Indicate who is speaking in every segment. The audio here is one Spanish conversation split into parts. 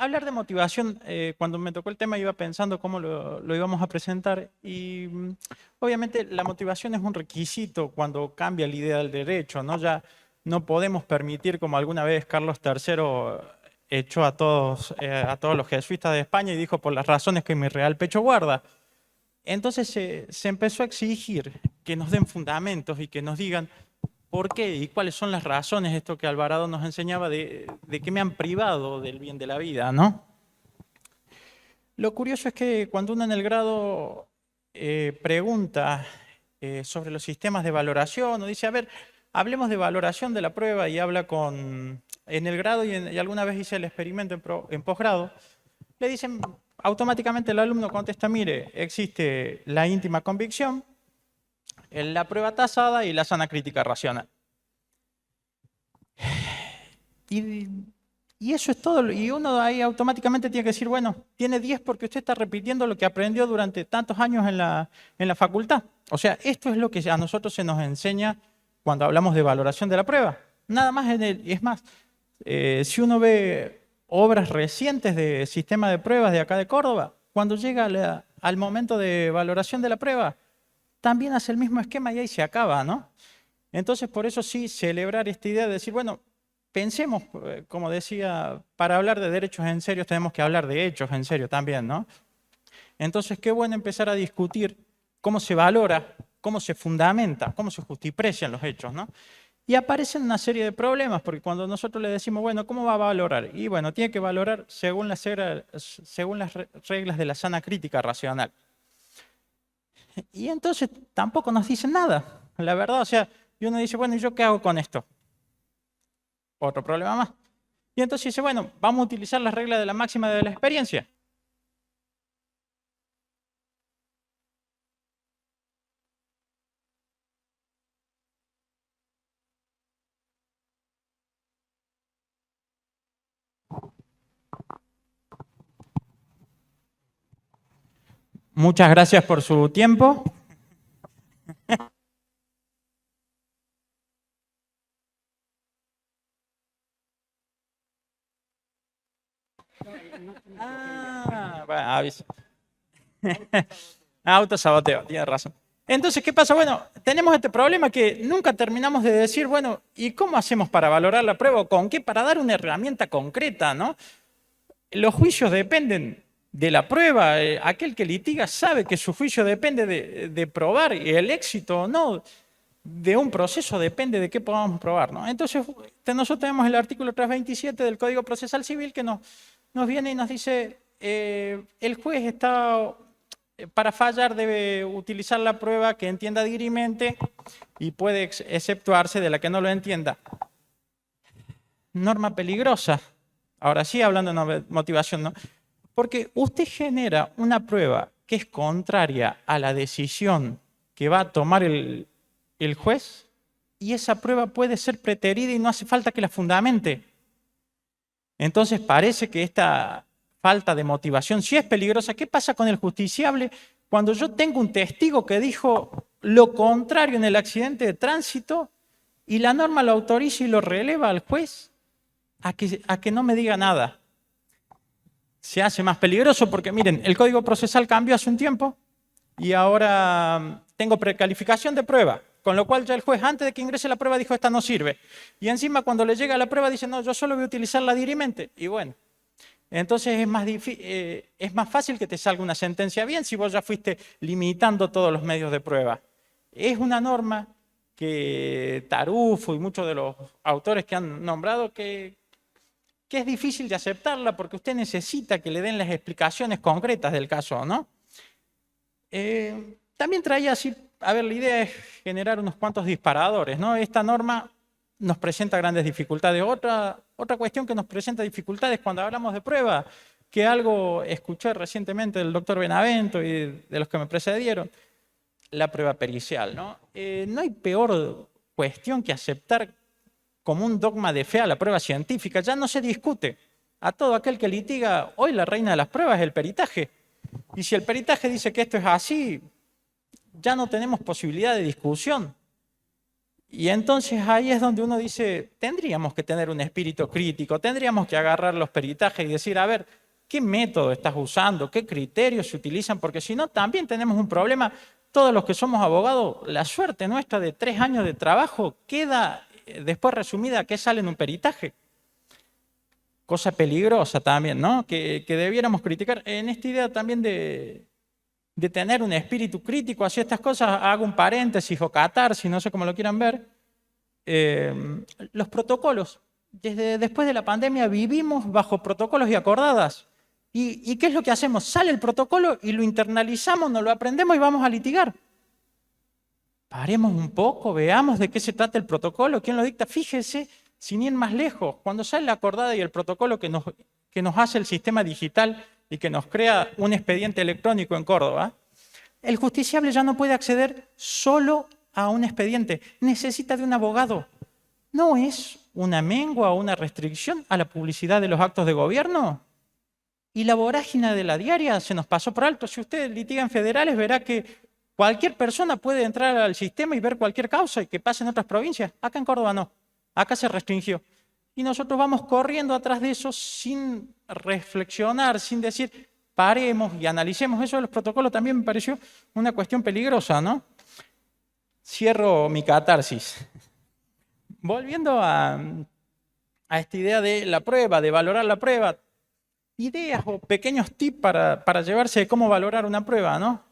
Speaker 1: hablar de motivación, cuando me tocó el tema iba pensando cómo lo íbamos a presentar y obviamente la motivación es un requisito cuando cambia la idea del derecho, ¿no? Ya no podemos permitir, como alguna vez Carlos III echó a todos los jesuitas de España y dijo por las razones que mi real pecho guarda. Entonces se empezó a exigir que nos den fundamentos y que nos digan por qué y cuáles son las razones, esto que Alvarado nos enseñaba, de que me han privado del bien de la vida, ¿no? Lo curioso es que cuando uno en el grado pregunta sobre los sistemas de valoración o dice, a ver, hablemos de valoración de la prueba y habla en el grado y alguna vez hice el experimento en posgrado, le dicen, automáticamente el alumno contesta, mire, existe la íntima convicción, la prueba tasada y la sana crítica racional. Y, y eso es todo. Y uno ahí automáticamente tiene que decir, bueno, tiene 10 porque usted está repitiendo lo que aprendió durante tantos años en la facultad. O sea, esto es lo que a nosotros se nos enseña cuando hablamos de valoración de la prueba. Nada más, es más, si uno ve obras recientes de sistema de pruebas de acá de Córdoba, cuando llega al momento de valoración de la prueba, también hace el mismo esquema y ahí se acaba, ¿no? Entonces, por eso sí, celebrar esta idea de decir, bueno, pensemos, como decía, para hablar de derechos en serio tenemos que hablar de hechos en serio también, ¿no? Entonces, qué bueno empezar a discutir cómo se valora, cómo se fundamenta, cómo se justiprecian los hechos, ¿no? Y aparecen una serie de problemas, porque cuando nosotros le decimos, bueno, ¿cómo va a valorar? Y bueno, tiene que valorar según según las reglas de la sana crítica racional. Y entonces tampoco nos dicen nada, la verdad, o sea, y uno dice, bueno, ¿y yo qué hago con esto? Otro problema más. Y entonces dice, bueno, vamos a utilizar las reglas de la máxima de la experiencia. Muchas gracias por su tiempo. Bueno, avisa. Autosaboteo, tiene razón. Entonces, ¿qué pasa? Bueno, tenemos este problema que nunca terminamos de decir, bueno, ¿y cómo hacemos para valorar la prueba? ¿Con qué? Para dar una herramienta concreta, ¿no? Los juicios dependen de la prueba. Aquel que litiga sabe que su juicio depende de probar y el éxito o no de un proceso depende de qué podamos probar, ¿no? Entonces, nosotros tenemos el artículo 327 del Código Procesal Civil que nos viene y nos dice, el juez está, para fallar debe utilizar la prueba que entienda dirimente y puede exceptuarse de la que no lo entienda. Norma peligrosa. Ahora sí, hablando de motivación, ¿no? Porque usted genera una prueba que es contraria a la decisión que va a tomar el juez y esa prueba puede ser preterida y no hace falta que la fundamente. Entonces parece que esta falta de motivación sí es peligrosa. ¿Qué pasa con el justiciable cuando yo tengo un testigo que dijo lo contrario en el accidente de tránsito y la norma lo autoriza y lo releva al juez a que no me diga nada? Se hace más peligroso porque, miren, el Código Procesal cambió hace un tiempo y ahora tengo precalificación de prueba, con lo cual ya el juez antes de que ingrese la prueba dijo esta no sirve. Y encima cuando le llega la prueba dice no, yo solo voy a utilizar la dirimente. Y bueno, entonces es más fácil que te salga una sentencia bien si vos ya fuiste limitando todos los medios de prueba. Es una norma que Tarufo y muchos de los autores que han nombrado que es difícil de aceptarla porque usted necesita que le den las explicaciones concretas del caso, ¿no? También traía así, a ver, la idea es generar unos cuantos disparadores, ¿no? Esta norma nos presenta grandes dificultades. Otra cuestión que nos presenta dificultades cuando hablamos de prueba, que algo escuché recientemente del doctor Benavento y de los que me precedieron, la prueba pericial, ¿no? No hay peor cuestión que aceptar como un dogma de fe a la prueba científica. Ya no se discute. A todo aquel que litiga, hoy la reina de las pruebas es el peritaje. Y si el peritaje dice que esto es así, ya no tenemos posibilidad de discusión. Y entonces ahí es donde uno dice, tendríamos que tener un espíritu crítico, tendríamos que agarrar los peritajes y decir, a ver, ¿qué método estás usando? ¿Qué criterios se utilizan? Porque si no, también tenemos un problema. Todos los que somos abogados, la suerte nuestra de 3 años de trabajo queda después resumida que sale en un peritaje. Cosa peligrosa también, ¿no? Que debiéramos criticar. En esta idea también de tener un espíritu crítico hacia estas cosas, hago un paréntesis o catarsis, no sé cómo lo quieran ver. Los protocolos. Desde después de la pandemia vivimos bajo protocolos y acordadas. ¿Y qué es lo que hacemos? Sale el protocolo y lo internalizamos, nos lo aprendemos y vamos a litigar. Paremos un poco, veamos de qué se trata el protocolo, quién lo dicta. Fíjese, sin ir más lejos, cuando sale la acordada y el protocolo que nos hace el sistema digital y que nos crea un expediente electrónico en Córdoba, el justiciable ya no puede acceder solo a un expediente, necesita de un abogado. ¿No es una mengua o una restricción a la publicidad de los actos de gobierno? Y la vorágine de la diaria se nos pasó por alto. Si usted litiga en federales, verá que cualquier persona puede entrar al sistema y ver cualquier causa y que pase en otras provincias. Acá en Córdoba no. Acá se restringió. Y nosotros vamos corriendo atrás de eso sin reflexionar, sin decir, paremos y analicemos. Eso de los protocolos también me pareció una cuestión peligrosa, ¿no? Cierro mi catarsis. Volviendo a esta idea de la prueba, de valorar la prueba, ideas o pequeños tips para llevarse de cómo valorar una prueba, ¿no?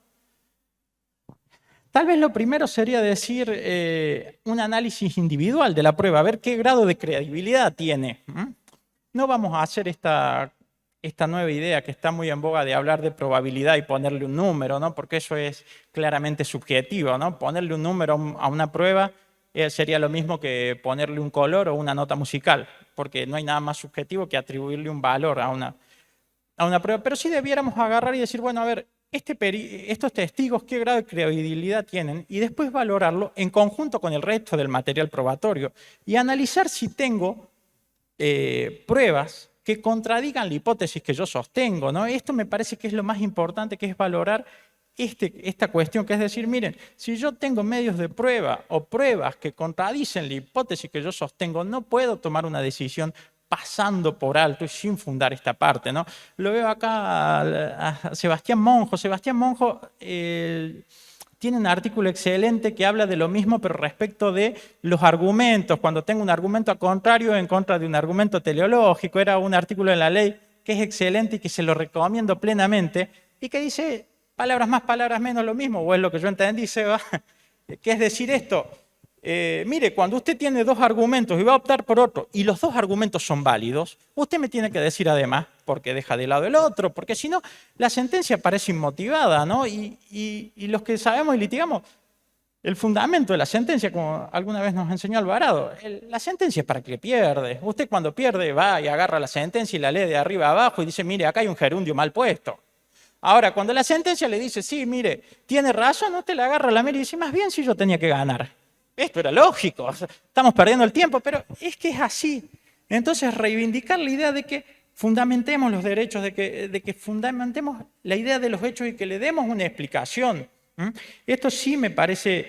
Speaker 1: Tal vez lo primero sería decir un análisis individual de la prueba, a ver qué grado de credibilidad tiene. No vamos a hacer esta nueva idea que está muy en boga de hablar de probabilidad y ponerle un número, ¿no? Porque eso es claramente subjetivo, ¿no? Ponerle un número a una prueba sería lo mismo que ponerle un color o una nota musical, porque no hay nada más subjetivo que atribuirle un valor a una prueba. Pero sí debiéramos agarrar y decir, bueno, a ver, estos testigos, ¿qué grado de credibilidad tienen? Y después valorarlo en conjunto con el resto del material probatorio y analizar si tengo pruebas que contradigan la hipótesis que yo sostengo, ¿no? Esto me parece que es lo más importante, que es valorar esta cuestión, que es decir, miren, si yo tengo medios de prueba o pruebas que contradicen la hipótesis que yo sostengo, no puedo tomar una decisión pasando por alto y sin fundar esta parte, ¿no? Lo veo acá a Sebastián Monjo. Sebastián Monjo tiene un artículo excelente que habla de lo mismo, pero respecto de los argumentos. Cuando tengo un argumento al contrario en contra de un argumento teleológico, era un artículo en La Ley que es excelente y que se lo recomiendo plenamente, y que dice palabras más, palabras menos lo mismo, o es lo que yo entendí, Seba, que es decir esto. Mire, cuando usted tiene dos argumentos y va a optar por otro, y los dos argumentos son válidos, usted me tiene que decir además por qué deja de lado el otro, porque si no, la sentencia parece inmotivada, ¿no? Y los que sabemos y litigamos, el fundamento de la sentencia, como alguna vez nos enseñó Alvarado, la sentencia es para que pierde. Usted cuando pierde va y agarra la sentencia y la lee de arriba a abajo y dice, mire, acá hay un gerundio mal puesto. Ahora, cuando la sentencia le dice, sí, mire, tiene razón, usted le agarra la mira y dice, más bien si yo tenía que ganar. Esto era lógico, o sea, estamos perdiendo el tiempo, pero es que es así. Entonces, reivindicar la idea de que fundamentemos los derechos, de que fundamentemos la idea de los hechos y que le demos una explicación. Esto sí me parece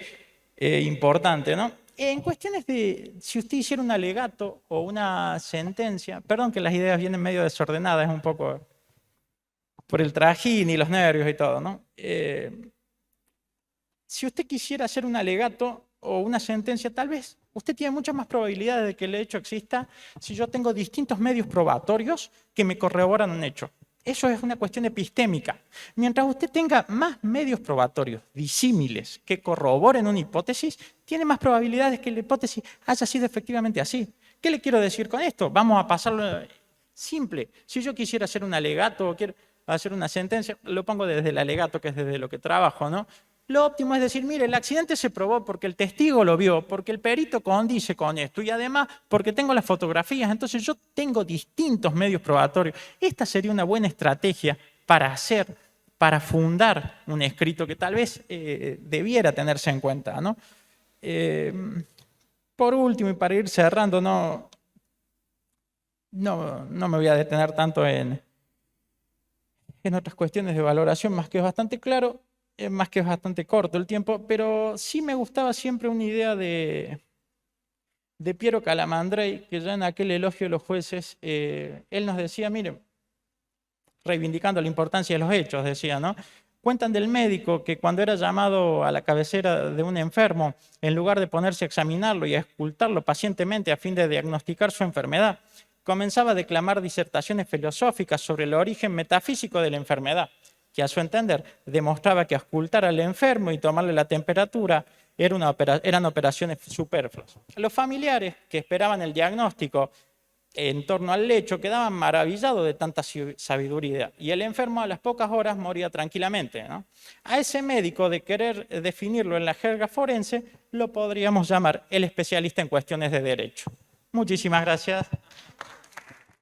Speaker 1: importante, ¿no? En cuestiones de si usted hiciera un alegato o una sentencia, perdón que las ideas vienen medio desordenadas, es un poco por el trajín y los nervios y todo, ¿no? Si usted quisiera hacer un alegato o una sentencia, tal vez usted tiene muchas más probabilidades de que el hecho exista si yo tengo distintos medios probatorios que me corroboran un hecho. Eso es una cuestión epistémica. Mientras usted tenga más medios probatorios disímiles que corroboren una hipótesis, tiene más probabilidades que la hipótesis haya sido efectivamente así. ¿Qué le quiero decir con esto? Vamos a pasarlo simple. Si yo quisiera hacer un alegato o quiero hacer una sentencia, lo pongo desde el alegato, que es desde lo que trabajo, ¿no? Lo óptimo es decir, mire, el accidente se probó porque el testigo lo vio, porque el perito condice con esto y además porque tengo las fotografías, entonces yo tengo distintos medios probatorios. Esta sería una buena estrategia para fundar un escrito que tal vez debiera tenerse en cuenta, ¿no? Por último, y para ir cerrando, no me voy a detener tanto en otras cuestiones de valoración, más que es bastante claro. Más que es bastante corto el tiempo, pero sí me gustaba siempre una idea de de Piero Calamandrei, que ya en aquel elogio de los jueces, él nos decía, miren, reivindicando la importancia de los hechos, decía, ¿no? Cuentan del médico que cuando era llamado a la cabecera de un enfermo, en lugar de ponerse a examinarlo y a escultarlo pacientemente a fin de diagnosticar su enfermedad, comenzaba a declamar disertaciones filosóficas sobre el origen metafísico de la enfermedad, que a su entender demostraba que auscultar al enfermo y tomarle la temperatura eran operaciones superfluas. Los familiares que esperaban el diagnóstico en torno al lecho quedaban maravillados de tanta sabiduría y el enfermo a las pocas horas moría tranquilamente, ¿no? A ese médico, de querer definirlo en la jerga forense, lo podríamos llamar el especialista en cuestiones de derecho. Muchísimas gracias.